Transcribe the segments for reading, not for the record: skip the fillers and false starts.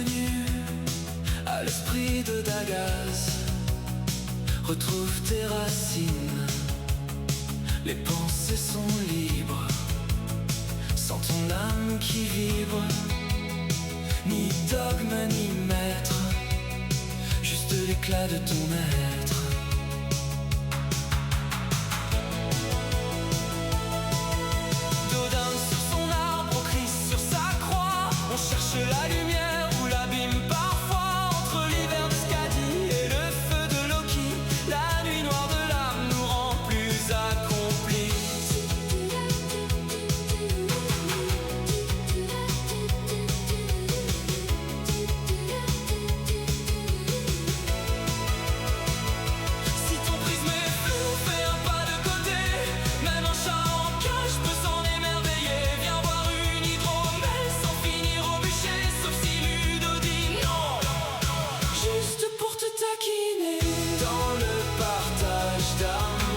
revenu à l'esprit de Dagas. Retrouve tes racines, les pensées sont libres, sans ton âme qui vibre. Ni dogme ni maître, juste l'éclat de ton être. Dodin sur son arbre, Christ sur sa croix. On cherche la lumière ou l'abîme parfois. Entre l'hiver de Skadi et le feu de Loki, la nuit noire de l'âme nous rend plus accomplis. Si ton prisme est flou, fais un pas de côté. Même un chat en cage peut s'en émerveiller. Viens voir une hydromel sans finir au bûcher. Sauf si Ludo dit non, juste pour te taquiner. Dans le partage d'âme,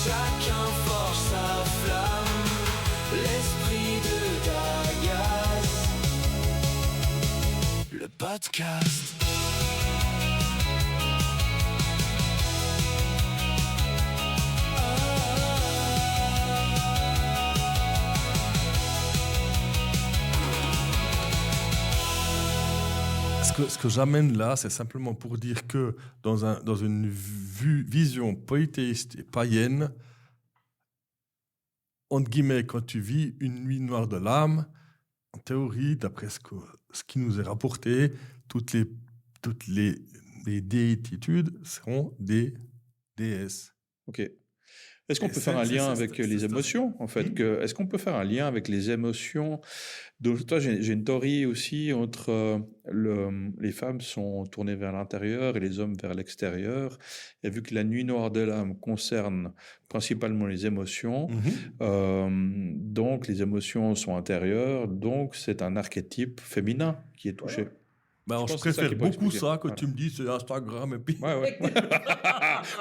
chacun forge sa flamme. L'esprit de Dagas, le podcast. Ce que j'amène là, c'est simplement pour dire que dans une vision polythéiste et païenne, entre guillemets, quand tu vis une nuit noire de l'âme, en théorie, d'après ce qui nous est rapporté, toutes les déititudes seront des déesses. Ok. Est-ce qu'on Et peut faire un lien avec les c'est- émotions, en fait Est-ce qu'on peut faire un lien avec les émotions? Donc, toi, j'ai une théorie aussi entre les femmes sont tournées vers l'intérieur et les hommes vers l'extérieur. Et vu que la nuit noire de l'âme concerne principalement les émotions, donc les émotions sont intérieures, donc c'est un archétype féminin qui est touché. Bah, alors, je pense que c'est ça préfère qui peut beaucoup expliquer. ça que Voilà. tu me dis c'est Instagram et puis Ouais, ouais.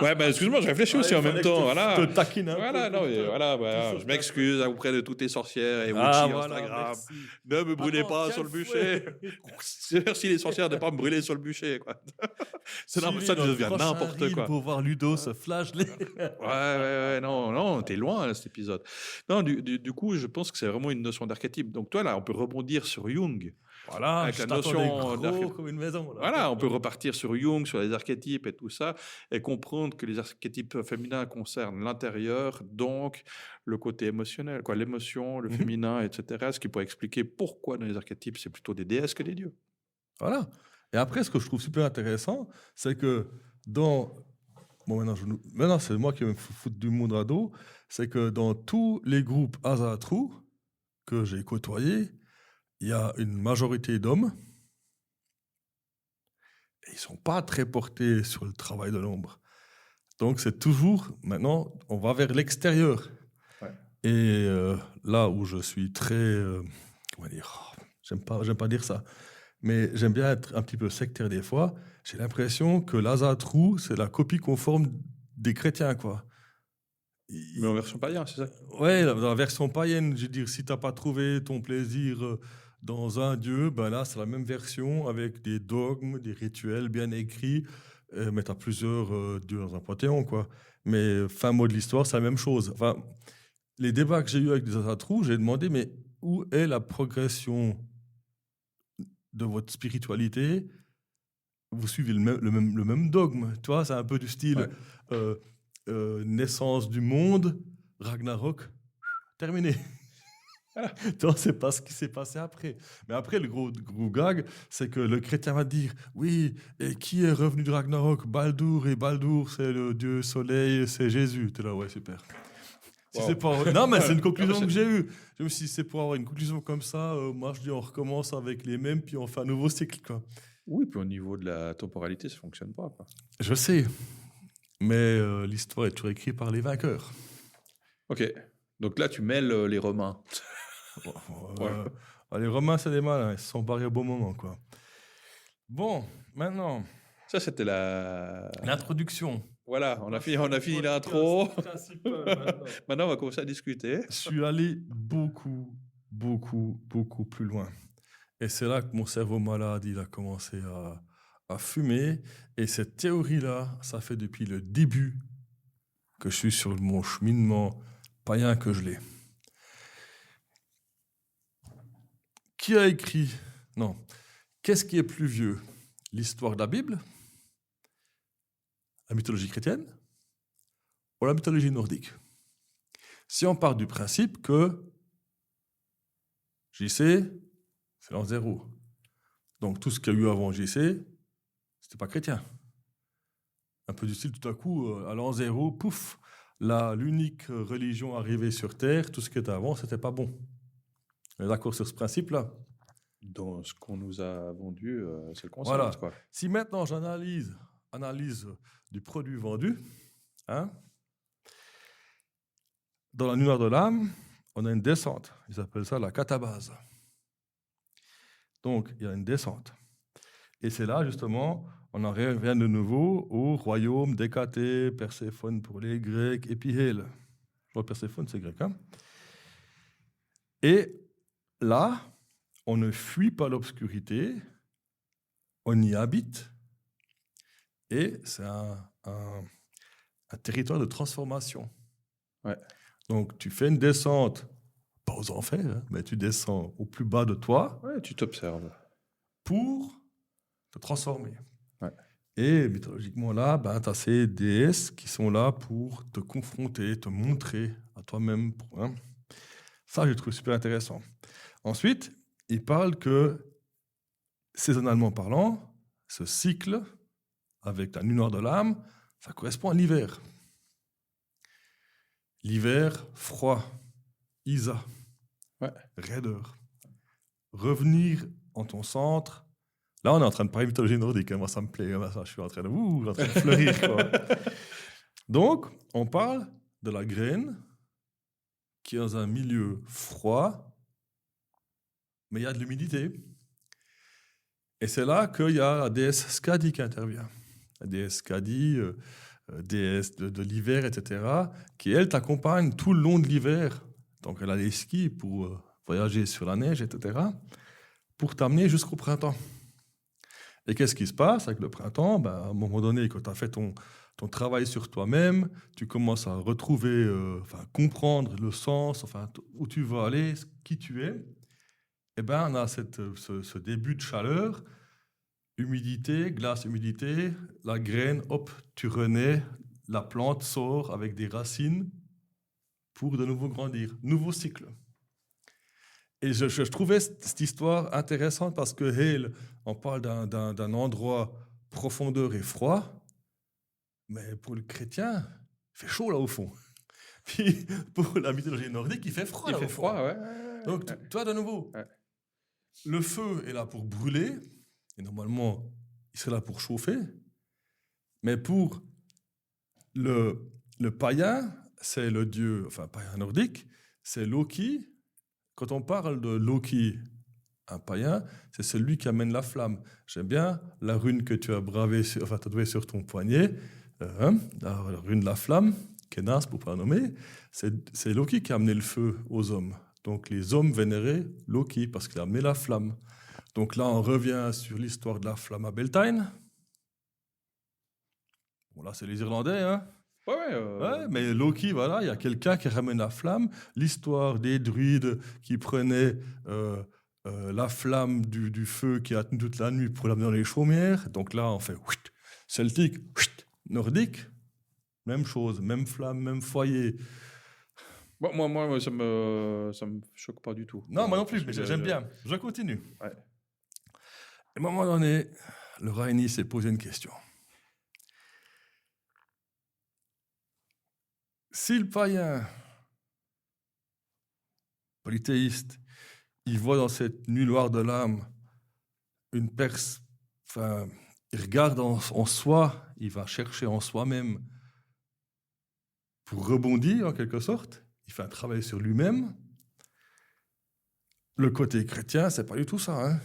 Ouais, bah, excuse-moi, je réfléchis aussi en même temps. Voilà. te taquine un Voilà, peu. non, mais voilà, bah, je m'excuse auprès de toutes les sorcières et Ah, Witchy voilà, Instagram. merci. Ne me brûlez Attends, pas tiens sur le le bûcher. Merci les sorcières de ne pas me brûler sur le bûcher, quoi. C'est ça devient n'importe quoi. Pour voir Ludo se flageller. Ouais, non, t'es loin, là, cet épisode. Non, du coup, je pense que c'est vraiment une notion d'archétype. Donc, toi, là, on peut rebondir sur Jung. Voilà, Avec je la t'attendais notion gros d'archétype. comme une maison. Là. Voilà, on peut repartir sur Jung, sur les archétypes et tout ça, et comprendre que les archétypes féminins concernent l'intérieur, donc le côté émotionnel, quoi, l'émotion, le féminin, etc. Ce qui pourrait expliquer pourquoi dans les archétypes, c'est plutôt des déesses que des dieux. Voilà. Et après, ce que je trouve super intéressant, c'est que dans... Bon, maintenant c'est moi qui vais me foutre du monde à dos. C'est que dans tous les groupes Azatrou que j'ai côtoyés, il y a une majorité d'hommes. Et ils ne sont pas très portés sur le travail de l'ombre. Donc, c'est toujours, maintenant, on va vers l'extérieur. Ouais. Et là où je suis très, comment dire, j'aime pas dire ça, mais j'aime bien être un petit peu sectaire des fois, j'ai l'impression que l'Azatrou, c'est la copie conforme des chrétiens, quoi. Mais en version païen, c'est ça? Ouais, dans la version païenne, je veux dire, si tu n'as pas trouvé ton plaisir dans un dieu, ben là, c'est la même version avec des dogmes, des rituels bien écrits, mais tu as plusieurs dieux dans un panthéon, quoi. Mais fin mot de l'histoire, c'est la même chose. Enfin, les débats que j'ai eus avec des Azatrou, j'ai demandé, mais où est la progression de votre spiritualité? Vous suivez le même dogme, tu vois, c'est un peu du style naissance du monde, Ragnarok, terminé. Voilà. Non, c'est pas ce qui s'est passé après. Mais après, le gros gag, c'est que le chrétien va dire oui, et qui est revenu du Ragnarok? Baldur, et Baldur, c'est le dieu soleil, c'est Jésus. T'es là, ouais, super. Si Wow. c'est pas... Non, mais c'est une conclusion que j'ai eue. Je me suis dit, si c'est pour avoir une conclusion comme ça, moi je dis on recommence avec les mêmes, puis on fait un nouveau cycle, quoi. Oui, puis au niveau de la temporalité, ça ne fonctionne pas, quoi. Je sais, mais l'histoire est toujours écrite par les vainqueurs. Ok, donc là, tu mêles les Romains. Les Romains, c'est des malins, ils se sont barrés au bon moment, quoi. Bon, maintenant... Ça, c'était l'introduction. Voilà, on a fini l'intro. Maintenant, on va commencer à discuter. Je suis allé beaucoup plus loin. Et c'est là que mon cerveau malade, il a commencé à fumer. Et cette théorie-là, ça fait depuis le début que je suis sur mon cheminement païen que je l'ai. Qui a écrit? Non. Qu'est-ce qui est plus vieux? L'histoire de la Bible? La mythologie chrétienne? Ou la mythologie nordique? Si on part du principe que JC, c'est l'an zéro. Donc tout ce qu'il y a eu avant JC, c'était pas chrétien. Un peu du style, tout à coup, à l'an zéro, pouf, l'unique religion arrivée sur Terre, tout ce qui était avant, c'était pas bon. On est d'accord sur ce principe-là? Dans ce qu'on nous a vendu, c'est le concept, Voilà. quoi. Si maintenant j'analyse du produit vendu, hein, dans la lumière de l'âme, on a une descente. Ils appellent ça la catabase. Donc, il y a une descente. Et c'est là, justement, on en revient de nouveau au royaume d'Hécaté, Perséphone pour les Grecs, et puis Hél. Je vois Perséphone, c'est grec. Hein. Et là, on ne fuit pas l'obscurité, on y habite, et c'est un territoire de transformation. Ouais. Donc, tu fais une descente, pas aux enfers, hein, mais tu descends au plus bas de toi Ouais, tu t'observes. pour te transformer. Ouais. Et mythologiquement, là, tu as ces déesses qui sont là pour te confronter, te montrer à toi-même. Hein. Ça, je trouve super intéressant. Ensuite, il parle que, saisonnalement parlant, ce cycle, avec la nuit noire de l'âme, ça correspond à l'hiver. L'hiver, froid, Isa, Ouais. raideur. Revenir en ton centre. Là, on est en train de parler mythologie nordique. Hein. Moi, ça me plaît. Je suis en train de fleurir. Quoi. Donc, on parle de la graine qui est dans un milieu froid, mais il y a de l'humidité. Et c'est là qu'il y a la déesse Skadi qui intervient. La déesse Skadi, déesse de l'hiver, etc., qui, elle, t'accompagne tout le long de l'hiver. Donc, elle a les skis pour voyager sur la neige, etc., pour t'amener jusqu'au printemps. Et qu'est-ce qui se passe avec le printemps? À un moment donné, quand tu as fait ton travail sur toi-même, tu commences à retrouver, comprendre le sens, où tu veux aller, qui tu es. Et on a ce début de chaleur, humidité, glace, humidité, la graine, hop, tu renais, la plante sort avec des racines pour de nouveau grandir. Nouveau cycle. Et je trouvais cette histoire intéressante parce que Hél, on parle d'un endroit profondeur et froid, mais pour le chrétien, il fait chaud là au fond. Puis pour la mythologie nordique, il fait froid Il là fait au fond. froid, ouais. Donc, toi, de nouveau, le feu est là pour brûler, et normalement, il serait là pour chauffer, mais pour le païen, c'est le dieu, païen nordique, c'est Loki. Quand on parle de Loki, un païen, c'est celui qui amène la flamme. J'aime bien la rune que tu as tatouée sur ton poignet, la rune de la flamme, Kenas pour ne pas la nommer, c'est Loki qui a amené le feu aux hommes. Donc les hommes vénéraient Loki parce qu'il a amené la flamme. Donc là, on revient sur l'histoire de la flamme à Beltane. Bon, là, c'est les Irlandais, hein. Ouais, mais Loki, voilà, il y a quelqu'un qui ramène la flamme. L'histoire des druides qui prenaient la flamme du feu qui a tenu toute la nuit pour l'amener dans les chaumières. Donc là, on fait celtique, nordique, même chose, même flamme, même foyer. Bon, moi, ça me choque pas du tout. Non, moi non plus, mais j'aime bien. Je continue. Ouais. À un moment donné, le Raini s'est posé une question. Si le païen polythéiste, il voit dans cette nuit noire de l'âme il regarde en soi, il va chercher en soi-même pour rebondir en quelque sorte, il fait un travail sur lui-même. Le côté chrétien, c'est pas du tout ça, hein.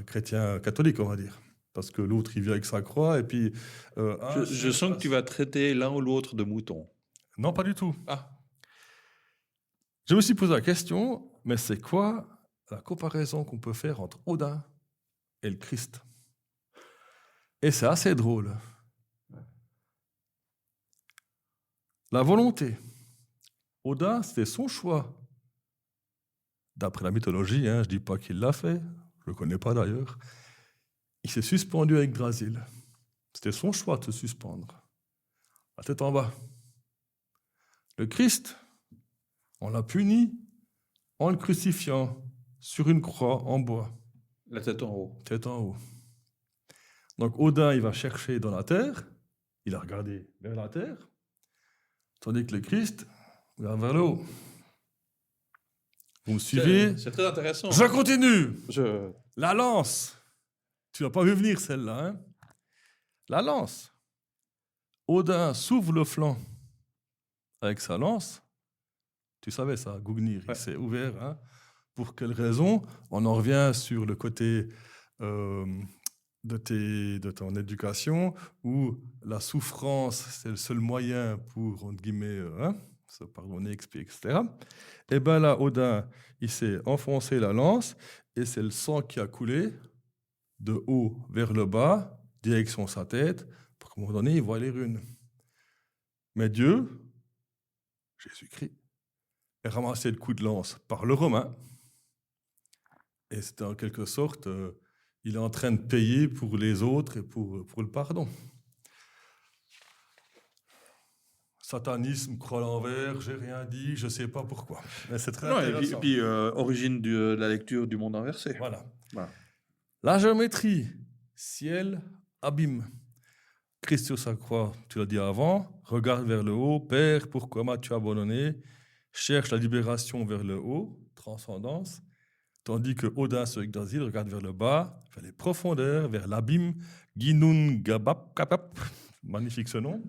Chrétien catholique, on va dire. Parce que l'autre, il vient avec sa croix, et puis... je sens que tu vas traiter l'un ou l'autre de mouton. Non, pas du tout. Ah. Je me suis posé la question, mais c'est quoi la comparaison qu'on peut faire entre Odin et le Christ. Et c'est assez drôle. La volonté. Odin, c'était son choix. D'après la mythologie, je ne dis pas qu'il l'a fait, je ne le connais pas d'ailleurs. Il s'est suspendu avec Drasil. C'était son choix de se suspendre. La tête en bas. Le Christ, on l'a puni en le crucifiant sur une croix en bois. La tête en haut. Tête en haut. Donc Odin, il va chercher dans la terre, il a regardé vers la terre, tandis que le Christ regarde vers le haut. Vous me suivez? C'est très intéressant. Je continue. La lance. Tu n'as pas vu venir celle-là, hein? La lance. Odin s'ouvre le flanc avec sa lance. Tu savais ça, Gungnir, il s'est ouvert. Hein? Pour quelle raison? On en revient sur le côté de ton éducation où la souffrance, c'est le seul moyen pour, entre guillemets, se pardonner, expier, etc. Et bien là, Odin, il s'est enfoncé la lance et c'est le sang qui a coulé de haut vers le bas, direction sa tête, pour qu'à un moment donné, il voit les runes. Mais Dieu, Jésus-Christ, est ramassé le coup de lance par le Romain. Et c'était en quelque sorte, il est en train de payer pour les autres et pour le pardon. Satanisme, croix à l'envers, j'ai rien dit, je ne sais pas pourquoi. Mais c'est très intéressant. Et puis origine de la lecture du monde inversé. Voilà. La géométrie, ciel, abîme. Christ sur sa croix, tu l'as dit avant, regarde vers le haut, Père, pourquoi m'as-tu abandonné? Cherche la libération vers le haut, transcendance, tandis que Odin sur Yggdrasil regarde vers le bas, vers les profondeurs, vers l'abîme, Ginun Gabap, Kapap, magnifique ce nom.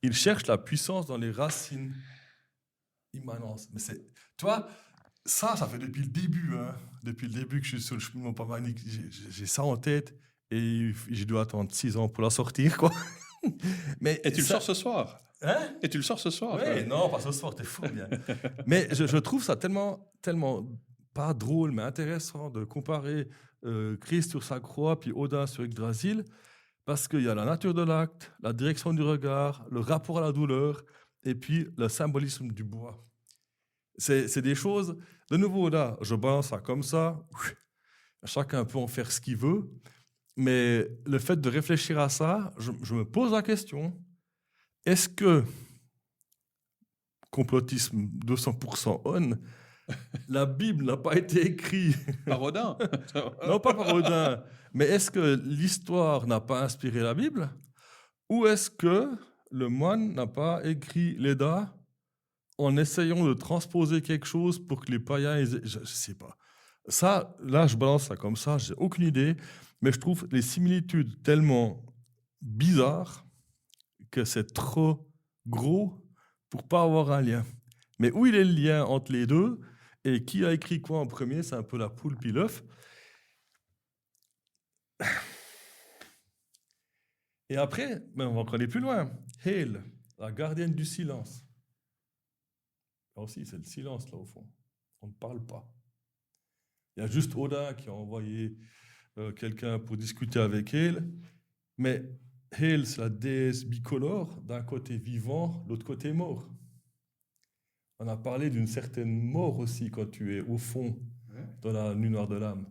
Il cherche la puissance dans les racines, immanence. Mais c'est, toi, ça fait depuis le début, depuis le début que je suis sur le cheminement parmanique, j'ai ça en tête et je dois attendre 6 ans pour la sortir, quoi. Mais et tu le sors ce soir? Hein? Et tu le sors ce soir? Oui, non, pas ce soir, t'es fou, bien. Mais je trouve ça tellement pas drôle, mais intéressant de comparer Christ sur sa croix puis Odin sur Yggdrasil, parce qu'il y a la nature de l'acte, la direction du regard, le rapport à la douleur, et puis le symbolisme du bois. C'est des choses, de nouveau là, je balance ça comme ça, chacun peut en faire ce qu'il veut, mais le fait de réfléchir à ça, je me pose la question, est-ce que, complotisme 200% on, la Bible n'a pas été écrite par Odin? Non, pas par Odin, mais est-ce que l'histoire n'a pas inspiré la Bible? Ou est-ce que le moine n'a pas écrit l'Eda en essayant de transposer quelque chose pour que les païens... Je ne sais pas. Ça, là, je balance ça comme ça, j'ai aucune idée, mais je trouve les similitudes tellement bizarres que c'est trop gros pour pas avoir un lien. Mais où il est le lien entre les deux et qui a écrit quoi en premier, c'est un peu la poule puis l'œuf. Et après, on va encore aller plus loin. Hail, la gardienne du silence. Là aussi, c'est le silence, là, au fond. On ne parle pas. Il y a juste Odin qui a envoyé quelqu'un pour discuter avec Hail. Mais Hail, c'est la déesse bicolore, d'un côté vivant, l'autre côté mort. On a parlé d'une certaine mort aussi quand tu es au fond, dans la nuit noire de l'âme.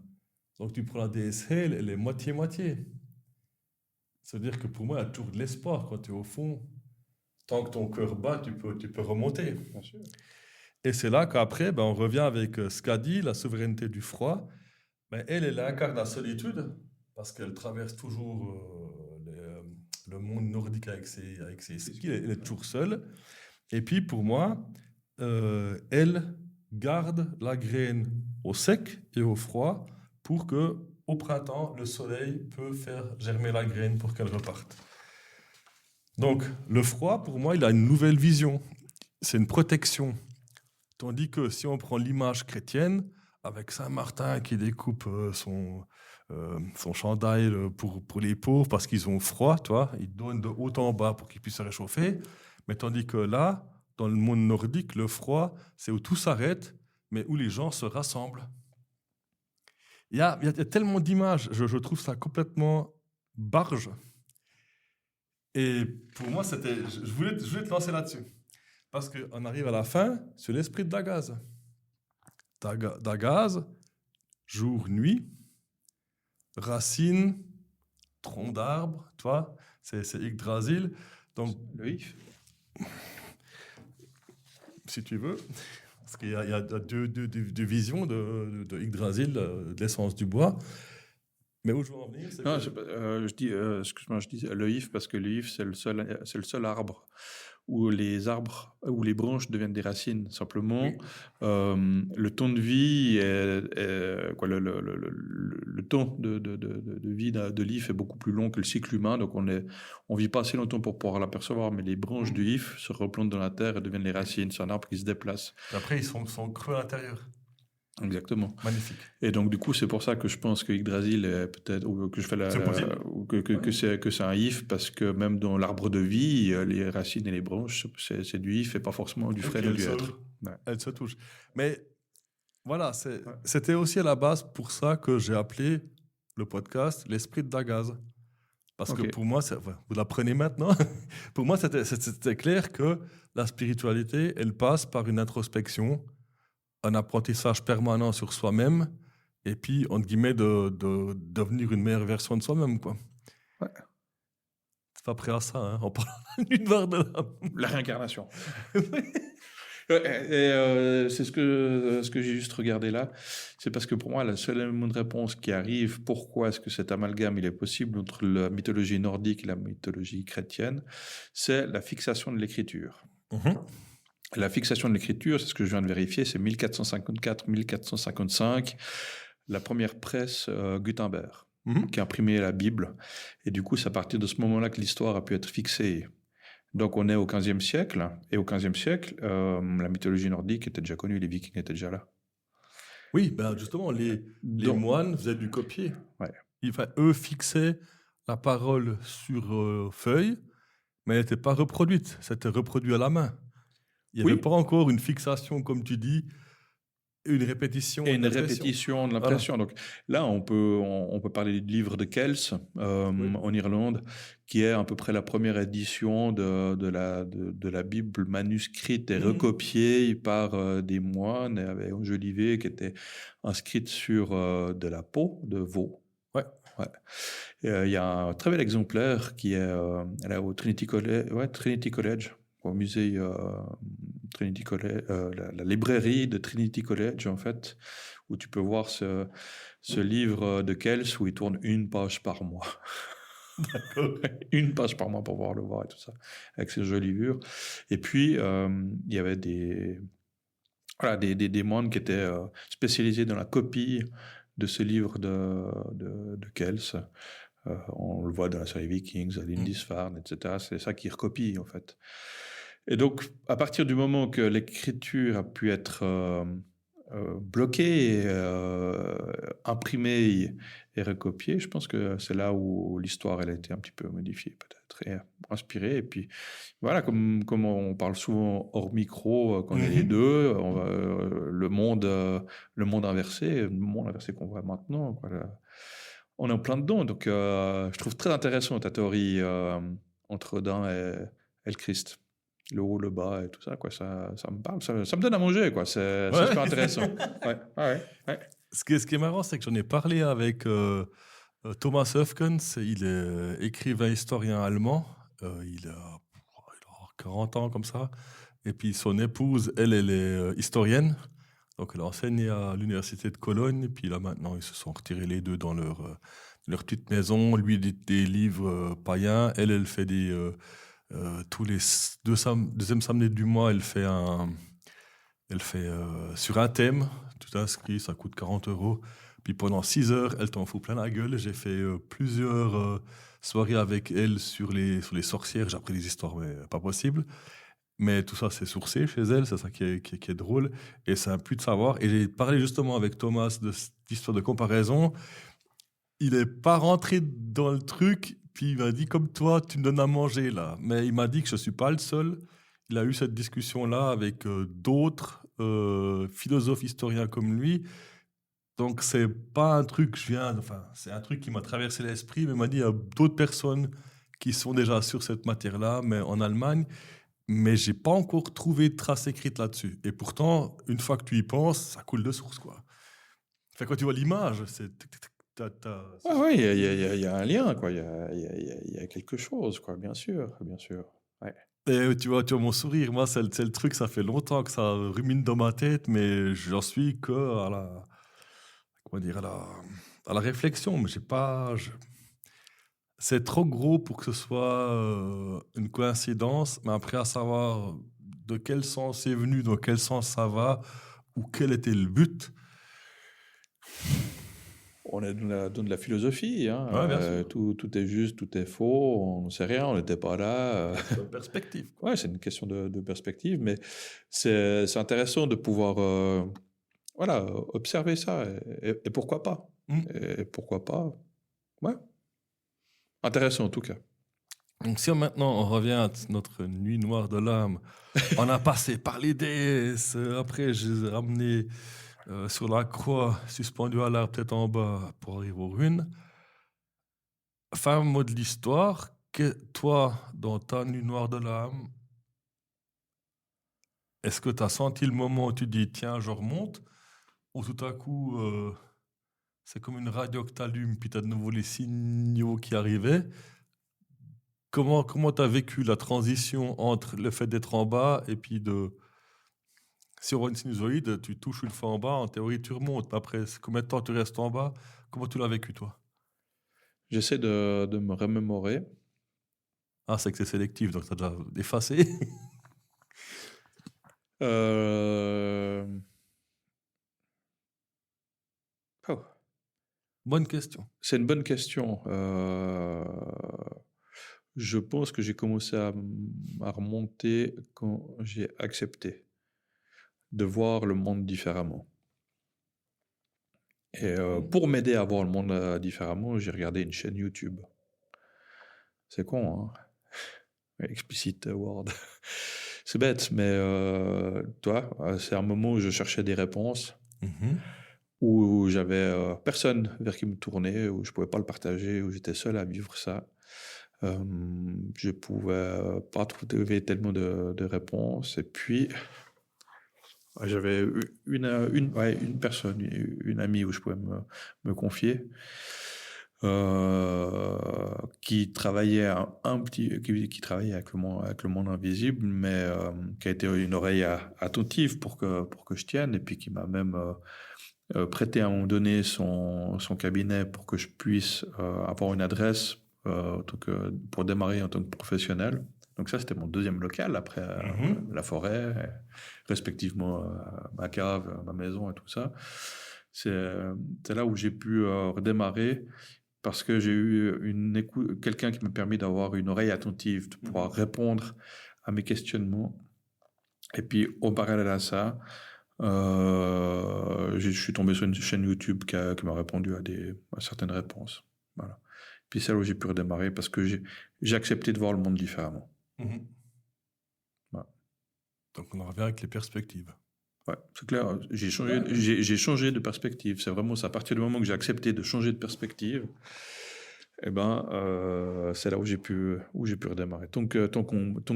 Donc tu prends la déesse Hail, elle est moitié-moitié. C'est-à-dire que pour moi, il y a toujours de l'espoir quand tu es au fond. Tant que ton cœur bat, tu peux remonter. Bien sûr. Et c'est là qu'après, on revient avec ce qu'a dit la souveraineté du froid. Elle incarne la solitude, parce qu'elle traverse toujours le monde nordique avec ses skis. Elle est toujours seule. Et puis, pour moi, elle garde la graine au sec et au froid pour que, au printemps, le soleil peut faire germer la graine pour qu'elle reparte. Donc, le froid, pour moi, il a une nouvelle vision. C'est une protection. Tandis que si on prend l'image chrétienne, avec Saint Martin qui découpe son chandail pour les pauvres parce qu'ils ont froid, toi, il donne de haut en bas pour qu'ils puissent se réchauffer. Mais tandis que là, dans le monde nordique, le froid, c'est où tout s'arrête, mais où les gens se rassemblent. il y a tellement d'images, je trouve ça complètement barge. Et pour moi, je voulais te lancer là-dessus. Parce qu'on arrive à la fin sur l'esprit de Dagaz. Dagaz, jour, nuit, racine, tronc d'arbre, tu vois, c'est Yggdrasil. Donc, Le if. si tu veux, parce qu'il y a deux visions de Yggdrasil, de l'essence du bois. Mais où je veux en venir, c'est Non, que... je dis, excuse-moi, je dis le if parce que le if, c'est le seul arbre où les arbres, où les branches deviennent des racines. Simplement, le temps de vie, quoi, le temps de vie de l'if est beaucoup plus long que le cycle humain. Donc, on vit pas assez longtemps pour pouvoir l'apercevoir, mais les branches du if se replantent dans la terre et deviennent les racines. C'est un arbre qui se déplace. Après, ils sont creux à l'intérieur. Exactement. Magnifique. Et donc, du coup, c'est pour ça que je pense que Yggdrasil est peut-être, ou que je fais C'est possible. ou que c'est un if, parce que même dans l'arbre de vie, les racines et les branches, c'est du if et pas forcément du frêne ou du hêtre. Ouais. Elle se touche. Mais voilà, c'était aussi à la base pour ça que j'ai appelé le podcast L'Esprit de Dagaz. Parce que Ok. pour moi, vous l'apprenez maintenant, pour moi, c'était clair que la spiritualité, elle passe par une introspection, un apprentissage permanent sur soi-même, et puis, entre guillemets, de devenir une meilleure version de soi-même, quoi. Ouais. C'est pas prêt à ça, hein, en parlant d'une barre de La réincarnation. C'est ce que j'ai juste regardé là. C'est parce que pour moi, la seule élément de réponse qui arrive, pourquoi est-ce que cet amalgame il est possible entre la mythologie nordique et la mythologie chrétienne, c'est la fixation de l'écriture. La fixation de l'écriture, c'est ce que je viens de vérifier, c'est 1454-1455, la première presse Gutenberg, qui a imprimé la Bible. Et du coup, c'est à partir de ce moment-là que l'histoire a pu être fixée. Donc, on est au XVe siècle. Et au XVe siècle, la mythologie nordique était déjà connue, les Vikings étaient déjà là. Oui, ben justement, les moines faisaient du copier. Ouais. Eux fixaient la parole sur feuille, mais elle n'était pas reproduite. C'était reproduit à la main. Il n'y avait pas encore une fixation, comme tu dis, une répétition. Et une répétition de l'impression. Voilà. Donc là, on peut parler du livre de Kells en Irlande, qui est à peu près la première édition de la Bible manuscrite et recopiée par des moines et enjolivée, qui était inscrite sur de la peau de veau. Ouais. Il y a un très bel exemplaire qui est là, au Trinity College, au musée Trinity College, la librairie de Trinity College, en fait, où tu peux voir ce livre de Kells où il tourne une page par mois. D'accord. Une page par mois pour pouvoir le voir et tout ça, avec ses jolivures. Et puis, il y avait des moines qui étaient spécialisés dans la copie de ce livre de Kells. On le voit dans la série Vikings, à Lindisfarne, etc. C'est ça qui recopie, en fait. Et donc, à partir du moment que l'écriture a pu être bloquée, imprimée et recopiée, je pense que c'est là où l'histoire elle a été un petit peu modifiée, peut-être, et inspirée. Et puis, voilà, comme on parle souvent hors micro, quand on est les deux, le monde inversé qu'on voit maintenant, quoi, on est en plein dedans. Donc, je trouve très intéressant ta théorie entre Odin et le Christ. Le haut, le bas et tout ça, quoi. Ça me parle, ça me donne à manger, quoi. C'est super intéressant. Ouais. Ce qui est marrant, c'est que j'en ai parlé avec Thomas Höfkens. Il est écrivain historien allemand. Il a 40 ans comme ça. Et puis son épouse, elle est historienne. Donc elle enseigne à l'université de Cologne. Et puis là maintenant, ils se sont retirés les deux dans leur petite maison. Lui, des livres païens. Elle fait des... tous les deuxième samedi du mois, elle fait sur un thème, tout inscrit, ça coûte 40 €. Puis pendant 6 heures, elle t'en fout plein la gueule. J'ai fait plusieurs soirées avec elle sur les sorcières. J'ai appris des histoires, mais pas possible. Mais tout ça, c'est sourcé chez elle, c'est ça qui est drôle. Et c'est un plus de savoir. Et j'ai parlé justement avec Thomas de cette histoire de comparaison. Il n'est pas rentré dans le truc. Puis il m'a dit, comme toi, tu me donnes à manger là. Mais il m'a dit que je ne suis pas le seul. Il a eu cette discussion-là avec d'autres philosophes historiens comme lui. Donc, c'est pas un truc que c'est un truc qui m'a traversé l'esprit, mais m'a dit, il y a d'autres personnes qui sont déjà sur cette matière-là, mais en Allemagne, mais j'ai pas encore trouvé de trace écrite là-dessus. Et pourtant, une fois que tu y penses, ça coule de source, quoi. Enfin, quand tu vois l'image, Ah oui, il y a un lien, quoi. Il y a quelque chose, quoi, bien sûr, bien sûr. Ouais. Et tu vois mon sourire, moi, c'est le truc, ça fait longtemps que ça rumine dans ma tête, mais j'en suis que comment dire, à la réflexion, mais j'ai pas, c'est trop gros pour que ce soit une coïncidence, mais après, à savoir de quel sens c'est venu, dans quel sens ça va, ou quel était le but. On est dans de la philosophie, hein. Ouais, bien sûr. Tout est juste, tout est faux, on ne sait rien, on n'était pas là. De perspective, quoi. Ouais, c'est une question de perspective, mais c'est intéressant de pouvoir voilà, observer ça. Et pourquoi pas? Mm. Et pourquoi pas? Ouais. Intéressant en tout cas. Donc, si maintenant on revient à notre nuit noire de l'âme, on a passé par les déesses, après j'ai ramené sur la croix, suspendu à l'arbre, peut-être en bas, pour arriver aux ruines. Fin mot de l'histoire, que toi, dans ta nuit noire de l'âme, est-ce que tu as senti le moment où tu dis tiens, je remonte, ou tout à coup c'est comme une radio que tu allumes, puis tu as de nouveau les signaux qui arrivaient? Comment tu as vécu la transition entre le fait d'être en bas et puis de. Si on voit une sinusoïde, tu touches une fois en bas, en théorie tu remontes. Mais après, combien de temps tu restes en bas? Comment tu l'as vécu toi? J'essaie de me remémorer. Ah, c'est que c'est sélectif, donc tu as déjà effacé. Euh, oh, Bonne question. c'est une bonne question. Je pense que j'ai commencé à remonter quand j'ai accepté de voir le monde différemment. Et pour m'aider à voir le monde différemment, j'ai regardé une chaîne YouTube. C'est con, hein? Explicit word. C'est bête, mais toi, c'est un moment où je cherchais des réponses, Mhm. où j'avais personne vers qui me tourner, où je pouvais pas le partager, où j'étais seul à vivre ça. Je pouvais pas trouver tellement de réponses. Et puis, j'avais une personne, une amie où je pouvais me confier, qui travaillait qui travaillait avec le monde invisible, mais qui a été une oreille attentive pour que je tienne, et puis qui m'a même prêté à un moment donné son cabinet pour que je puisse avoir une adresse pour démarrer en tant que professionnel. Donc ça, c'était mon deuxième local, après la forêt, respectivement ma cave, ma maison et tout ça. C'est là où j'ai pu redémarrer, parce que j'ai eu quelqu'un qui m'a permis d'avoir une oreille attentive, de pouvoir répondre à mes questionnements. Et puis, au parallèle à ça, je suis tombé sur une chaîne YouTube qui m'a répondu à certaines réponses. Voilà. Puis c'est là où j'ai pu redémarrer, parce que j'ai accepté de voir le monde différemment. Mhm. Voilà. Donc on en revient avec les perspectives. Ouais, c'est clair. J'ai changé de perspective. C'est vraiment ça. À partir du moment que j'ai accepté de changer de perspective, eh ben, c'est là où j'ai pu redémarrer. Tant que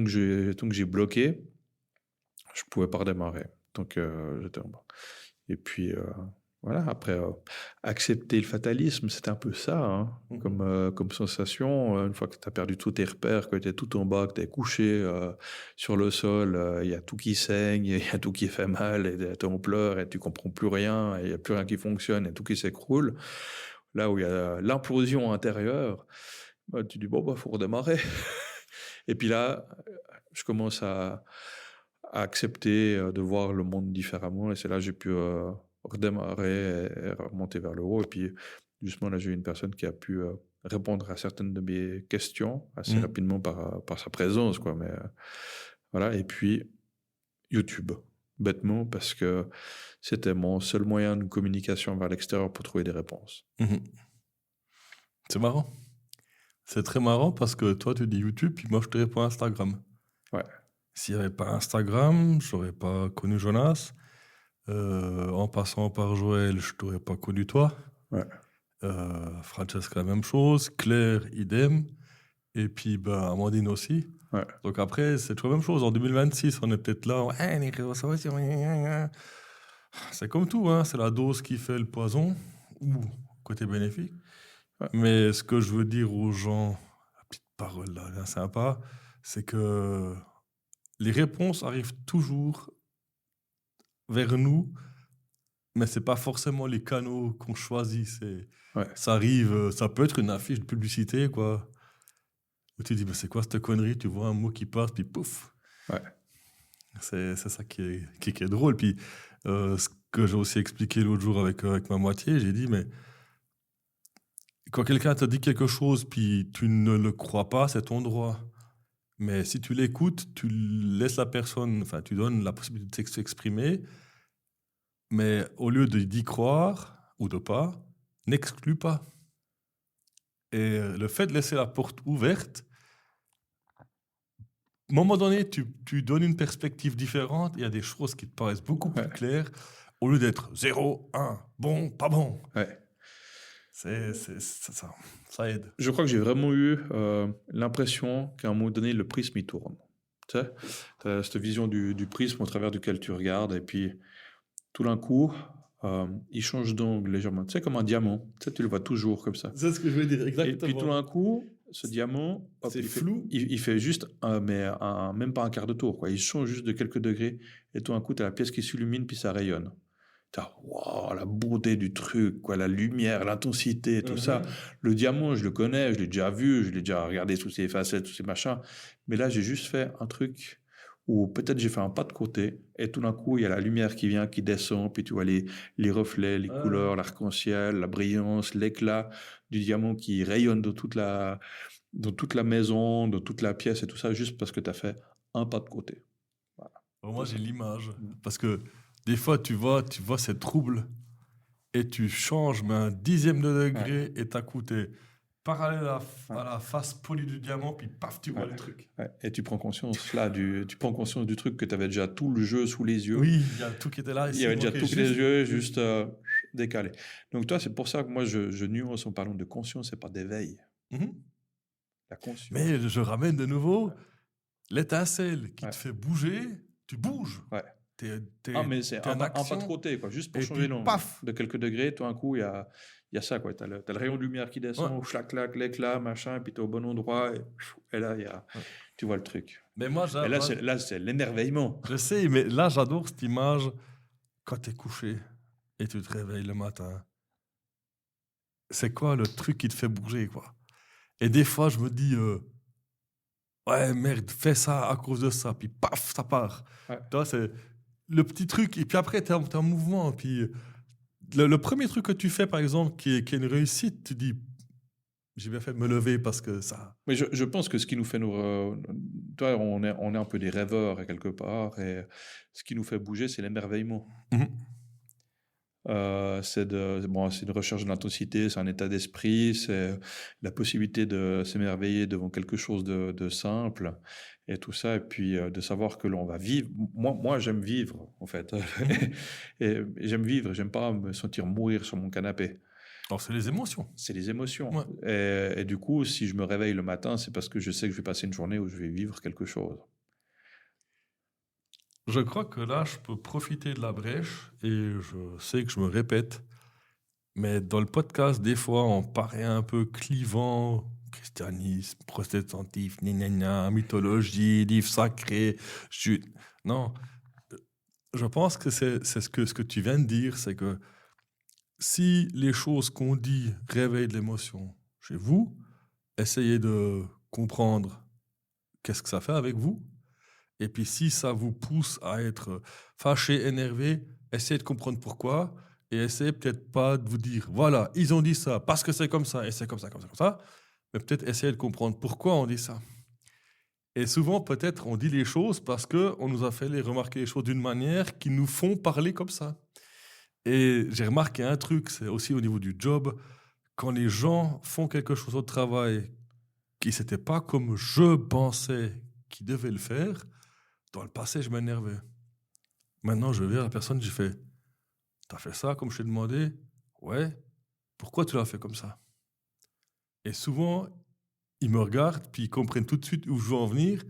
j'ai bloqué, je pouvais pas redémarrer. Donc j'étais en bas. Et puis voilà. Après, accepter le fatalisme, c'était un peu ça, hein, comme sensation. Une fois que tu as perdu tous tes repères, que tu es tout en bas, que tu es couché sur le sol, il y a tout qui saigne, il y a tout qui fait mal, et tu en pleurs, et tu comprends plus rien, et il n'y a plus rien qui fonctionne, et tout qui s'écroule. Là où il y a l'implosion intérieure, bah, tu dis, bon, bah, faut redémarrer. Et puis là, je commence à accepter de voir le monde différemment, et c'est là que j'ai pu redémarrer et remonter vers le haut. Et puis, justement, là, j'ai eu une personne qui a pu répondre à certaines de mes questions assez rapidement par sa présence, quoi. Mais voilà. Et puis, YouTube, bêtement, parce que c'était mon seul moyen de communication vers l'extérieur pour trouver des réponses. C'est marrant. C'est très marrant parce que toi, tu dis YouTube, puis moi, je te réponds Instagram. Ouais. S'il n'y avait pas Instagram, je n'aurais pas connu Jonas. En passant par Joël, je t'aurais pas connu toi. Ouais. Francesca, la même chose. Claire, idem. Et puis, Amandine aussi. Ouais. Donc après, c'est toujours la même chose. En 2026, on est peut-être là. Ouais, les réseaux sociaux, c'est comme tout, hein. C'est la dose qui fait le poison, ou côté bénéfique. Ouais. Mais ce que je veux dire aux gens, la petite parole là, bien sympa, c'est que les réponses arrivent toujours vers nous, mais c'est pas forcément les canaux qu'on choisit. Ouais. Ça arrive, ça peut être une affiche de publicité, quoi. Où tu dis, c'est quoi cette connerie? Tu vois un mot qui passe, puis pouf. Ouais. C'est ça qui est drôle. Puis ce que j'ai aussi expliqué l'autre jour avec ma moitié, j'ai dit, mais quand quelqu'un te dit quelque chose, puis tu ne le crois pas, c'est ton droit. Mais si tu l'écoutes, tu laisses la personne, enfin, tu donnes la possibilité de s'exprimer, mais au lieu d'y croire ou de pas, n'exclus pas. Et le fait de laisser la porte ouverte, à un moment donné, tu donnes une perspective différente, il y a des choses qui te paraissent beaucoup plus Ouais. claires, au lieu d'être 0, 1, bon, pas bon. Ouais. C'est ça. Ça aide. Je crois que j'ai vraiment eu l'impression qu'à un moment donné, le prisme, il tourne. Tu sais, t'as cette vision du prisme au travers duquel tu regardes, et puis tout d'un coup, il change d'angle légèrement. Tu sais, comme un diamant. Tu sais, tu le vois toujours comme ça. C'est ce que je veux dire, Et puis tout d'un coup, ce diamant, hop, C'est il fait- flou. il fait juste, même pas un quart de tour, quoi. Il change juste de quelques degrés, et tout d'un coup, tu as la pièce qui s'illumine, puis ça rayonne. Wow, la beauté du truc, quoi, la lumière, l'intensité, tout ça. Le diamant, je le connais, je l'ai déjà vu, je l'ai déjà regardé sous ses facettes, tous ces machins. Mais là, j'ai juste fait un truc où peut-être j'ai fait un pas de côté, et tout d'un coup, il y a la lumière qui vient, qui descend, puis tu vois les reflets, les couleurs, l'arc-en-ciel, la brillance, l'éclat du diamant qui rayonne dans toute la maison, dans toute la pièce et tout ça, juste parce que tu as fait un pas de côté. Moi, j'ai l'image. Parce que des fois, tu vois ces troubles et tu changes, mais un dixième de degré, et d'un coup, t'es parallèle à la face polie du diamant, puis paf, tu vois le truc. Ouais. Et tu prends conscience là, tu prends conscience du truc que tu avais déjà tout le jeu sous les yeux. Oui, il y a tout qui était là. Il y avait déjà tout sous les yeux, juste décalé. Donc toi, c'est pour ça que moi, je nuance en parlant de conscience et pas d'éveil. Mhm. La conscience. Mais je ramène de nouveau l'étincelle qui te fait bouger, tu bouges. Ouais. Mais c'est t'es un en pas de action. côté, quoi, juste pour Et changer puis, l'angle. paf. De quelques degrés, tout d'un coup, il y a ça, quoi. T'as le rayon de lumière qui descend, clac, clac, l'éclat, machin, et puis t'es au bon endroit, et là, tu vois le truc. Mais moi, Et là, c'est l'émerveillement. je sais, mais là, j'adore cette image quand t'es couché et tu te réveilles le matin. C'est quoi le truc qui te fait bouger, quoi? Et des fois, je me dis, ouais, merde, fais ça à cause de ça, puis paf, ça part. Ouais. Tu vois, c'est le petit truc, et puis après, t'es en mouvement. Puis le premier truc que tu fais, par exemple, qui est une réussite, tu dis, j'ai bien fait de me lever parce que ça. Mais je pense que ce qui nous fait toi, on est un peu des rêveurs à quelque part, et ce qui nous fait bouger, c'est l'émerveillement. C'est une recherche de l'intensité, c'est un état d'esprit, c'est la possibilité de s'émerveiller devant quelque chose de simple et tout ça, et puis de savoir que l'on va vivre. Moi, j'aime vivre, en fait. Et j'aime vivre, j'aime pas me sentir mourir sur mon canapé. Alors, c'est les émotions. C'est les émotions. Ouais. Et du coup, si je me réveille le matin, c'est parce que je sais que je vais passer une journée où je vais vivre quelque chose. Je crois que là, je peux profiter de la brèche et je sais que je me répète, mais dans le podcast, des fois, on paraît un peu clivant. Christianisme, protestantisme, mythologie, livre sacré. Non, je pense que c'est ce que tu viens de dire, c'est que si les choses qu'on dit réveillent de l'émotion chez vous, essayez de comprendre qu'est-ce que ça fait avec vous. Et puis, si ça vous pousse à être fâché, énervé, essayez de comprendre pourquoi. Et essayez peut-être pas de vous dire, voilà, ils ont dit ça parce que c'est comme ça, et c'est comme ça, comme ça, comme ça. Mais peut-être essayer de comprendre pourquoi on dit ça. Et souvent, peut-être, on dit les choses parce qu'on nous a fait remarquer les choses d'une manière qui nous font parler comme ça. Et j'ai remarqué un truc, c'est aussi au niveau du job, quand les gens font quelque chose au travail qui n'était pas comme je pensais qu'ils devaient le faire, dans le passé, je m'énervais. Maintenant, je vais vers la personne, je fais T'as fait ça comme je t'ai demandé? Ouais. Pourquoi tu l'as fait comme ça? Et souvent, ils me regardent, puis ils comprennent tout de suite où je veux en venir.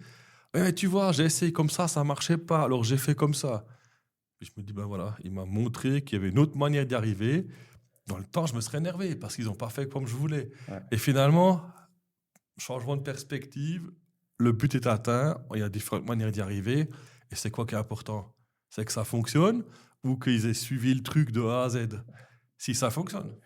Ouais, mais tu vois, j'ai essayé comme ça marchait pas, alors j'ai fait comme ça. Puis je me dis, ben voilà, il m'a montré qu'il y avait une autre manière d'y arriver. Dans le temps, je me serais énervé parce qu'ils n'ont pas fait comme je voulais. Ouais. Et finalement, changement de perspective, le but est atteint, il y a différentes manières d'y arriver. Et c'est quoi qui est important? C'est que ça fonctionne ou qu'ils aient suivi le truc de A à Z. Si ça fonctionne.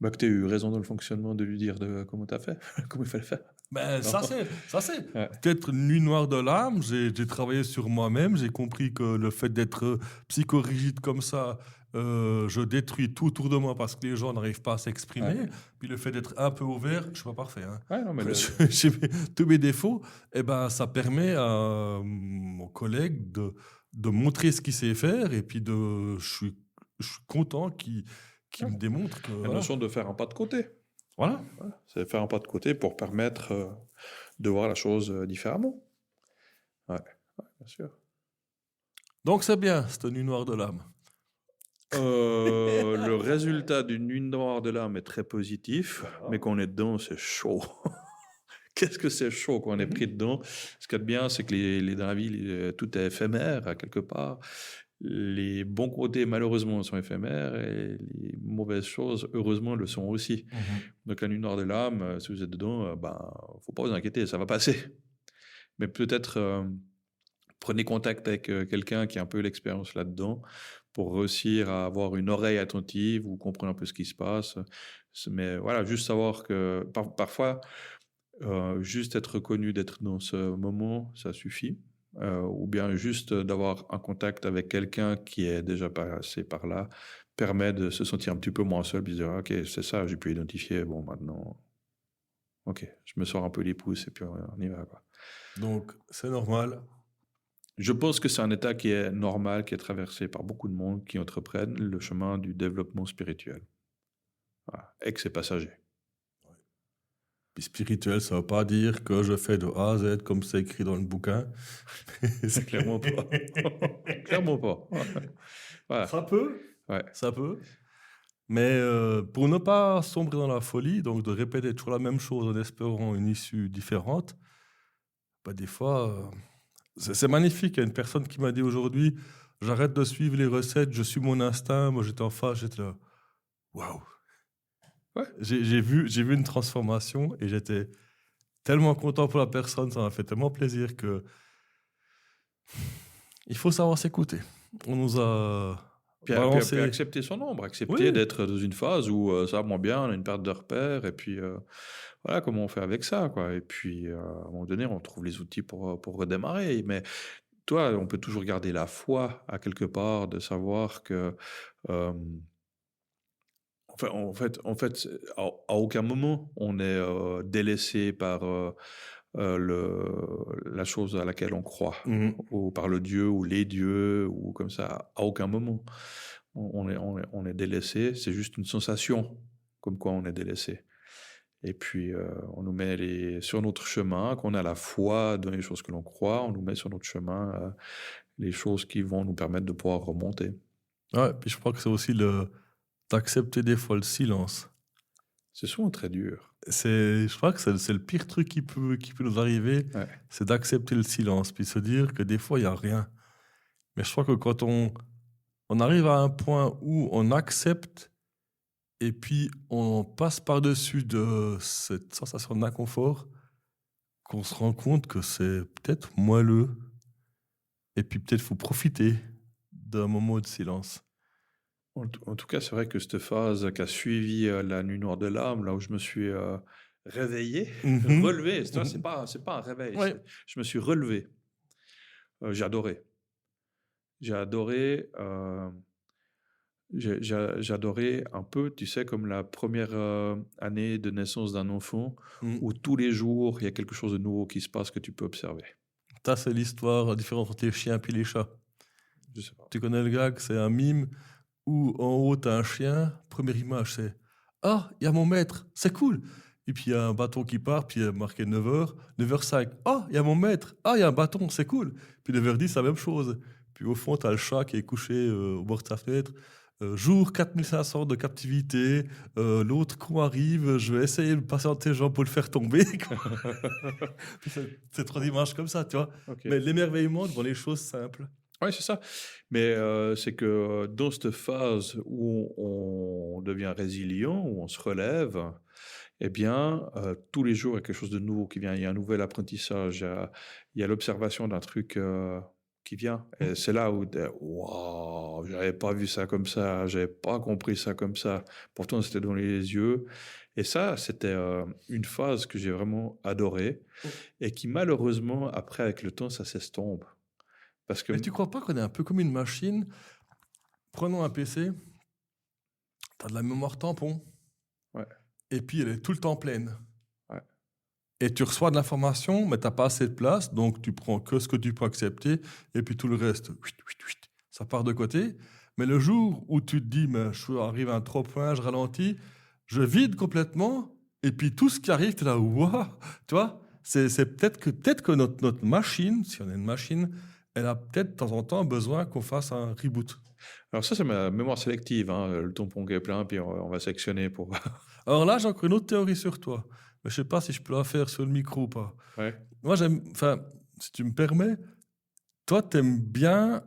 Bah, que tu as eu raison dans le fonctionnement de lui dire comment tu as fait, comment il fallait faire. Ben, Non. ça c'est Ouais. peut-être une nuit noire de l'âme. J'ai travaillé sur moi-même. J'ai compris que le fait d'être psychorigide comme ça, je détruis tout autour de moi parce que les gens n'arrivent pas à s'exprimer. Ouais. Puis le fait d'être un peu ouvert, je suis pas parfait. Hein. Ouais, non, mais J'ai tous mes défauts. Et ben, ça permet à mon collègue de montrer ce qu'il sait faire. Et puis je suis content qu'il Ouais. me démontre que la voilà. notion de faire un pas de côté. Voilà. Voilà. C'est faire un pas de côté pour permettre de voir la chose différemment. Ouais, bien sûr. Donc c'est bien cette nuit noire de l'âme. Le résultat d'une nuit noire de l'âme est très positif, Voilà. mais quand on est dedans, c'est chaud. Qu'est-ce que c'est chaud quand on est pris dedans? Ce qu'il y a de bien, c'est que dans la vie, tout est éphémère, à quelque part. Les bons côtés, malheureusement, sont éphémères, et les mauvaises choses, heureusement, le sont aussi. Donc la nuit noire de l'âme, si vous êtes dedans, faut pas vous inquiéter, ça va passer. Mais peut-être prenez contact avec quelqu'un qui a un peu l'expérience là-dedans pour réussir à avoir une oreille attentive ou comprendre un peu ce qui se passe. Mais voilà, juste savoir que parfois, juste être reconnu d'être dans ce moment, ça suffit. Ou bien juste d'avoir un contact avec quelqu'un qui est déjà passé par là permet de se sentir un petit peu moins seul, puis de dire ok, c'est ça, j'ai pu identifier, bon maintenant, ok, je me sors un peu les pouces et puis on y va, quoi. Donc c'est normal. Je pense que c'est un état qui est normal, qui est traversé par beaucoup de monde qui entreprennent le chemin du développement spirituel. Voilà. Et que c'est passager. Puis spirituel, ça ne veut pas dire que je fais de A à Z comme c'est écrit dans le bouquin. C'est clairement pas. Clairement pas. Voilà. Ça peut, Ouais. ça peut. Mais pour ne pas sombrer dans la folie, donc de répéter toujours la même chose en espérant une issue différente, des fois, c'est magnifique. Il y a une personne qui m'a dit aujourd'hui, j'arrête de suivre les recettes, je suis mon instinct. Moi, j'étais en face, j'étais là, waouh. Ouais. J'ai vu une transformation et j'étais tellement content pour la personne, ça m'a fait tellement plaisir que il faut savoir s'écouter. On nous a Puis balancé. accepter son ombre, accepter Oui. d'être dans une phase où ça va moins bien, on a une perte de repères, et puis voilà comment on fait avec ça, quoi. Et puis à un moment donné, on trouve les outils pour redémarrer. Mais toi, on peut toujours garder la foi à quelque part, de savoir que en fait, à aucun moment on est délaissé par la chose à laquelle on croit, ou par le Dieu ou les dieux, ou comme ça. À aucun moment on est délaissé. C'est juste une sensation comme quoi on est délaissé. Et puis on nous met sur notre chemin, qu'on a la foi dans les choses que l'on croit, on nous met sur notre chemin les choses qui vont nous permettre de pouvoir remonter. Ouais, puis je crois que c'est aussi d'accepter des fois le silence. C'est souvent très dur. Je crois que c'est le pire truc qui peut nous arriver, Ouais. c'est d'accepter le silence, puis se dire que des fois, il n'y a rien. Mais je crois que quand on arrive à un point où on accepte et puis on passe par-dessus de cette sensation d'inconfort, qu'on se rend compte que c'est peut-être moelleux. Et puis peut-être faut profiter d'un moment de silence. En tout cas, c'est vrai que cette phase qui a suivi la nuit noire de l'âme, là où je me suis réveillé, relevé, c'est pas un réveil, Ouais. je me suis relevé. J'ai adoré. J'ai adoré un peu, tu sais, comme la première année de naissance d'un enfant, où tous les jours, il y a quelque chose de nouveau qui se passe que tu peux observer. Ça, c'est l'histoire différente entre les chiens et les chats. Je sais pas. Tu connais le gag, c'est un mime où en haut, tu as un chien. Première image, c'est « Ah, il y a mon maître, c'est cool !» Et puis il y a un bâton qui part, puis il y a marqué 9h, 9h05. « Ah, il y a mon maître, ah, il y a un bâton, c'est cool !» Puis 9h10, c'est la même chose. Puis au fond, tu as le chat qui est couché au bord de sa fenêtre. jour 4500 de captivité, l'autre con arrive, je vais essayer de passer entre tes jambes pour le faire tomber. C'est 3 images comme ça, tu vois. Ok. Mais l'émerveillement devant les choses simples. Oui, c'est ça. Mais c'est que dans cette phase où on devient résilient, où on se relève, eh bien, tous les jours, il y a quelque chose de nouveau qui vient. Il y a un nouvel apprentissage. Il y a l'observation d'un truc qui vient. Et c'est là où waouh, j'avais pas vu ça comme ça, j'avais pas compris ça comme ça. Pourtant, c'était dans les yeux. Et ça, c'était une phase que j'ai vraiment adorée et qui, malheureusement, après, avec le temps, ça s'estompe. Parce que Mais tu crois pas qu'on est un peu comme une machine? Prenons un PC, tu as de la mémoire tampon, Ouais. et puis elle est tout le temps pleine. Ouais. Et tu reçois de l'information, mais tu n'as pas assez de place, donc tu prends que ce que tu peux accepter, et puis tout le reste, ça part de côté. Mais le jour où tu te dis, mais je arrive à un trop point, je ralentis, je vide complètement, et puis tout ce qui arrive, tu es là, waouh, tu vois, c'est peut-être que notre machine, si on est une machine, elle a peut-être de temps en temps besoin qu'on fasse un reboot. Alors ça, c'est ma mémoire sélective, hein, le tampon qui est plein, puis on va sectionner pour... Alors là, j'ai encore une autre théorie sur toi, mais je sais pas si je peux la faire sur le micro ou pas. Ouais. Moi, si tu me permets, toi, t'aimes bien.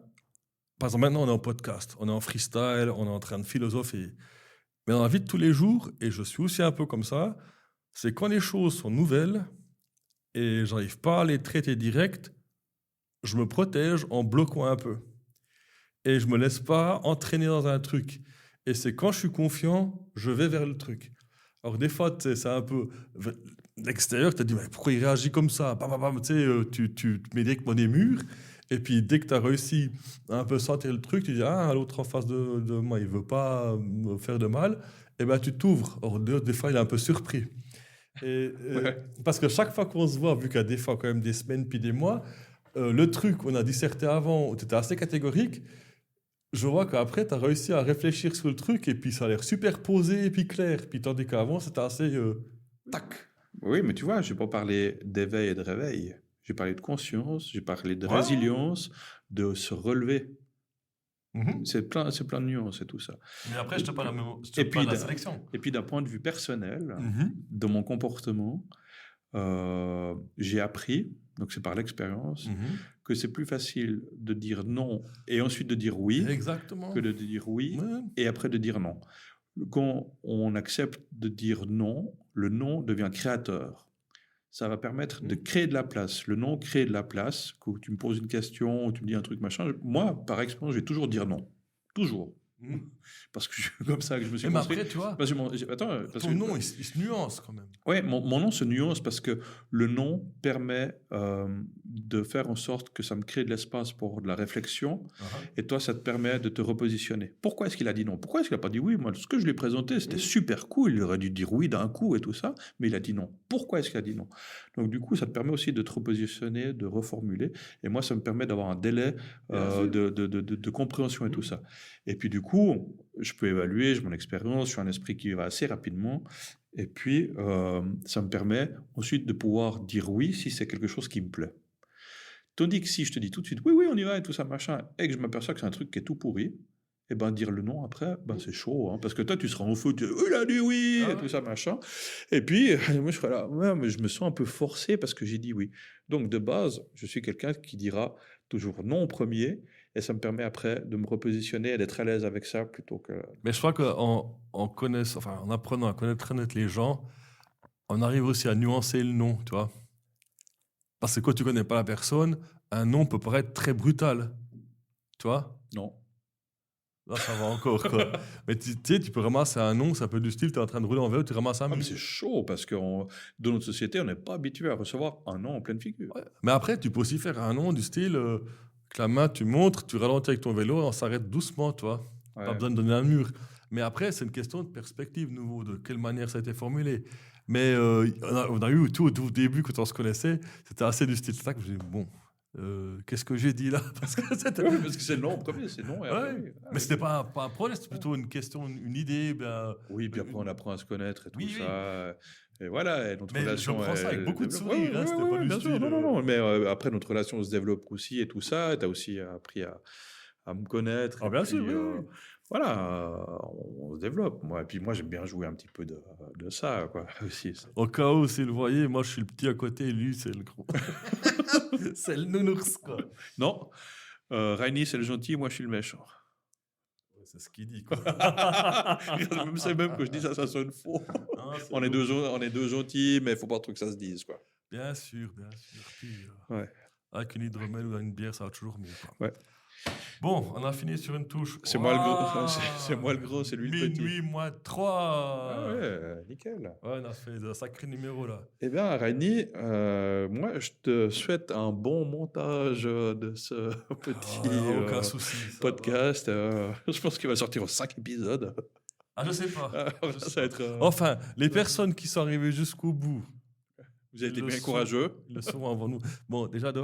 Par exemple, maintenant, on est en podcast, on est en freestyle, on est en train de philosopher. Mais dans la vie de tous les jours, et je suis aussi un peu comme ça, c'est quand les choses sont nouvelles et j'arrive pas à les traiter direct, je me protège en bloquant un peu. Et je me laisse pas entraîner dans un truc. Et c'est quand je suis confiant, je vais vers le truc. Alors des fois, tu sais, c'est un peu l'extérieur, tu te dis, mais pourquoi il réagit comme ça? Bam, bam, bam, tu sais, tu te mets directement des murs. Et puis dès que tu as réussi à un peu sentir le truc, tu dis, ah, l'autre en face de moi, il veut pas me faire de mal. Et ben tu t'ouvres. Or, des fois, il est un peu surpris. Ouais. Parce que chaque fois qu'on se voit, vu qu'il y a des fois quand même des semaines puis des mois, le truc qu'on a disserté avant, où tu étais assez catégorique, je vois qu'après, tu as réussi à réfléchir sur le truc et puis ça a l'air super posé et puis clair. Puis tandis qu'avant, c'était assez tac. Oui, mais tu vois, je n'ai pas parlé d'éveil et de réveil. J'ai parlé de conscience, j'ai parlé de Ouais. résilience, de se relever. Mhm. C'est plein de nuances et tout ça. Mais après, je te parle Et puis, de la d'un- sélection. Et puis d'un point de vue personnel, Mhm. de mon comportement, j'ai appris, donc c'est par l'expérience, Mhm. que c'est plus facile de dire non et ensuite de dire oui Exactement. que de dire oui Ouais. et après de dire non. Quand on accepte de dire non, le non devient créateur. Ça va permettre de créer de la place. Le non crée de la place. Quand tu me poses une question ou tu me dis un truc machin, moi, par expérience, je vais toujours dire non. Toujours. Mhm. Parce que c'est comme ça que je me suis Mais construit. après, tu vois, Parce que ton nom, il se nuance quand même. Ouais, mon nom se nuance parce que le nom permet de faire en sorte que ça me crée de l'espace pour de la réflexion. Et toi, ça te permet de te repositionner. Pourquoi est-ce qu'il a dit non? Pourquoi est-ce qu'il n'a pas dit oui? Moi, ce que je lui ai présenté, c'était super cool. Il aurait dû dire oui d'un coup et tout ça, mais il a dit non. Pourquoi est-ce qu'il a dit non? Donc, du coup, ça te permet aussi de te repositionner, de reformuler. Et moi, ça me permet d'avoir un délai de compréhension et tout ça. Et puis, du coup, je peux évaluer, j'ai mon expérience, je suis un esprit qui va assez rapidement. Et puis, ça me permet ensuite de pouvoir dire oui si c'est quelque chose qui me plaît. Tandis que si je te dis tout de suite, oui, oui, on y va et tout ça, machin, et que je m'aperçois que c'est un truc qui est tout pourri, et ben dire le non après, ben c'est chaud, hein, parce que toi, tu seras en feu, tu dis, il a dit oui, et tout ça, machin. Et puis, moi, je serai là, ouais, mais je me sens un peu forcé parce que j'ai dit oui. Donc, de base, je suis quelqu'un qui dira toujours non en premier, et ça me permet après de me repositionner et d'être à l'aise avec ça plutôt que... Mais je crois qu'en en apprenant à connaître les gens, on arrive aussi à nuancer le non, tu vois. Parce que quand tu connais pas la personne, un non peut paraître très brutal, tu vois. Non. Là, ça va encore, quoi. Mais tu sais, tu peux ramasser un non, ça peut être du style, tu es en train de rouler en vélo, tu ramasses un Ah, mais non. c'est chaud parce que dans notre société, on n'est pas habitué à recevoir un non en pleine figure. Ouais. Mais après, tu peux aussi faire un non du style, que la main, tu montres, tu ralentis avec ton vélo et on s'arrête doucement, tu vois. Ouais. Pas besoin de donner un mur. Mais après, c'est une question de perspective nouveau, de quelle manière ça a été formulé. Mais on a eu tout au début, quand on se connaissait, c'était assez du style. C'est ça que je me dis, bon, qu'est-ce que j'ai dit là? Parce que c'était... Ouais, parce que c'est non en premier, c'est non. Et après, Ouais. oui. Ah, Mais oui. c'était pas un problème, c'était plutôt une question, une idée. Ben, Oui, puis après, on apprend à se connaître et tout Oui, oui. ça. Et voilà, et notre Mais je relation. prends ça avec elle beaucoup de développe. sourire, hein, c'était pas du bien sûr. style, Non. Mais après, notre relation se développe aussi et tout ça. Tu as aussi appris à me connaître. Ah, et bien puis, sûr, oui, oui. voilà, on se développe. Moi, et puis moi, j'aime bien jouer un petit peu de ça, quoi, aussi. Au cas où, si vous le voyez, moi je suis le petit à côté et lui c'est le gros. C'est le nounours, quoi. Non, Rainy, c'est le gentil, moi, je suis le méchant. Ouais, c'est ce qu'il dit, quoi. C'est même que je dis ça, ça sonne faux. Non, c'est On est, beau. on est deux gentils, mais il faut pas trop que ça se dise, quoi. Bien sûr, bien sûr. Puis, Ouais. avec une hydromel ou une bière, ça va toujours mieux, quoi. Ouais. Bon, on a fini sur une touche. C'est moi le gros, Ouah, c'est moi le gros, c'est lui le petit. Minuit moins 3. Ah ouais, nickel. Ouais, on a fait un sacré numéro là. Eh bien, Rainy, moi, je te souhaite un bon montage de ce petit Aucun souci. ça va. podcast. Je pense qu'il va sortir en 5 épisodes. Ah, je sais pas. Je sais Ça va pas. être, Enfin, les personnes qui sont arrivées jusqu'au bout, vous avez été le bien son- courageux. ils le seront avant nous. Bon, déjà de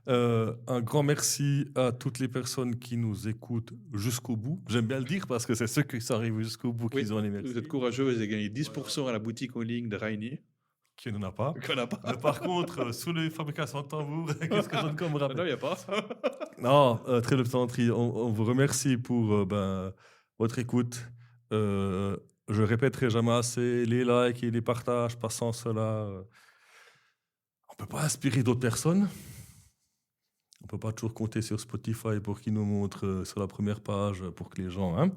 un grand merci à toutes les personnes qui nous écoutent jusqu'au bout. J'aime bien le dire parce que c'est ceux qui sont arrivés jusqu'au bout Oui, qui ont les merci. Vous êtes courageux, vous avez gagné 10% à la boutique en ligne de Rainy. Qui n'en a pas. Qu'on n'a pas. Mais par contre, sous les fabrications de tambours, qu'est-ce que je donne comme Ah rappel? non, il n'y a pas. Non, très de plaisanterie. On vous remercie pour votre écoute. Je répéterai jamais assez les likes et les partages. Passant cela, on peut pas inspirer d'autres personnes. On peut pas toujours compter sur Spotify pour qu'ils nous montrent sur la première page pour que les gens. Hein.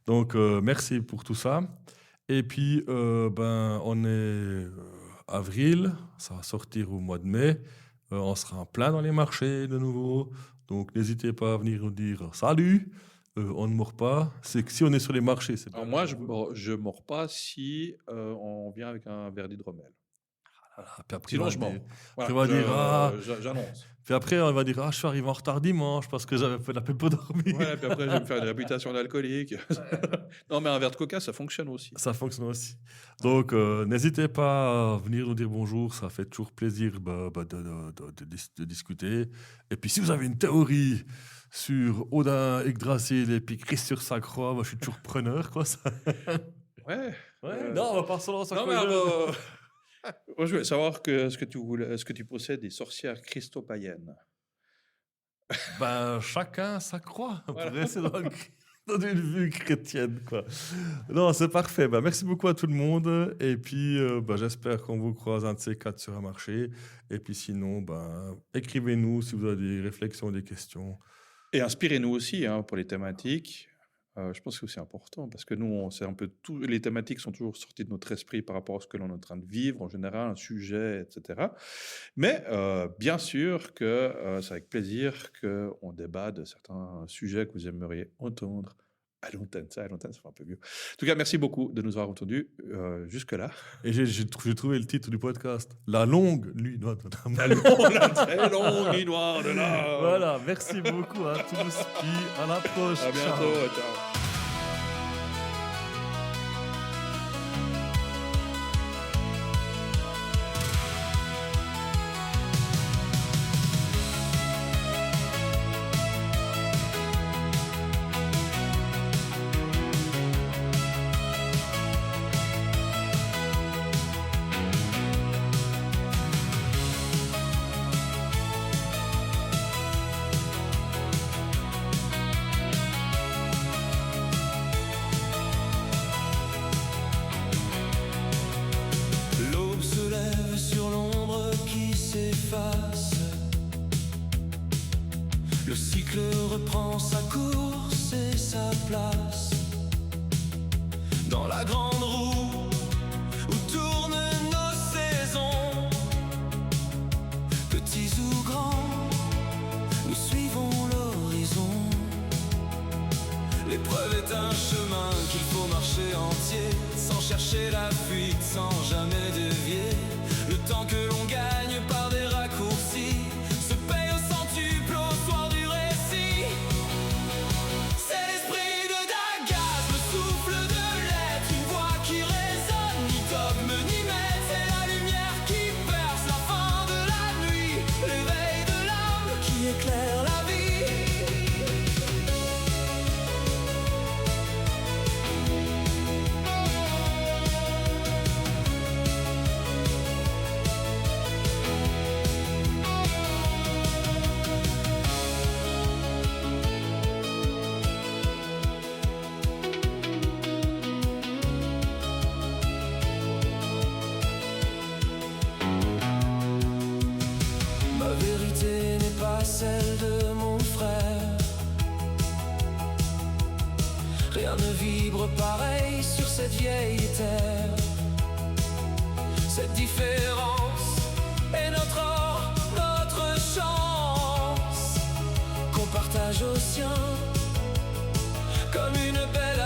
Donc merci pour tout ça. Et puis on est avril, ça va sortir au mois de mai. On sera en plein dans les marchés de nouveau. Donc n'hésitez pas à venir nous dire salut. On ne mord pas. C'est que si on est sur les marchés, c'est pas. Alors moi, je ne mords pas si on vient avec un verre d'hydromel. Puis après, Sinon, on va je mords. dire- Voilà, on va dire, ah. j'annonce. Puis après, on va dire je suis arrivé en retard dimanche parce que j'avais fait la peu dormir. Ouais, puis après, je vais me faire une réputation d'alcoolique. Non, mais un verre de coca, ça fonctionne aussi. Ça fonctionne aussi. Donc, n'hésitez pas à venir nous dire bonjour. Ça fait toujours plaisir de discuter. Et puis, si vous avez une théorie sur Odin, Yggdrasil et puis Christ sur sa croix, moi, je suis toujours preneur. Quoi, ça. Ouais. Non, on va pas se lancer. Non, mais moi, je voulais savoir est-ce que tu possèdes des sorcières christo-païennes? Ben, chacun sa croix. On Voilà. pourrait rester dans une vue chrétienne. Quoi. Non, c'est parfait. Ben, merci beaucoup à tout le monde. Et puis, j'espère qu'on vous croise un de ces quatre sur un marché. Et puis sinon, écrivez-nous si vous avez des réflexions, des questions. Et inspirez-nous aussi hein, pour les thématiques. Je pense que c'est important parce que nous, c'est un peu les thématiques sont toujours sorties de notre esprit par rapport à ce que l'on est en train de vivre en général, un sujet, etc. Mais bien sûr que c'est avec plaisir qu'on débat de certains sujets que vous aimeriez entendre à l'antenne. Ça, à l'antenne, ça fait un peu mieux. En tout cas, merci beaucoup de nous avoir entendus jusque-là. Et j'ai trouvé le titre du podcast. La longue nuit noire de la La très longue nuit noire de l'art. Voilà, merci beaucoup à tous. Puis à la prochaine. À bientôt. Ciao. L'aube se lève sur l'ombre qui s'efface. Le cycle reprend sa course et sa place dans la grande roue où tournent nos saisons. Petits ou grands, nous suivons l'horizon. L'épreuve est un chemin qu'il faut marcher entier, sans chercher la fuite, sans jamais dévier. Le temps que l'on gagne par des raccourcis se paye au centuple au soir du récit. C'est l'esprit de Dagas, le souffle de l'être, une voix qui celle de mon frère. Rien ne vibre pareil sur cette vieille terre. Cette différence est notre or, notre chance, qu'on partage aux siens comme une belle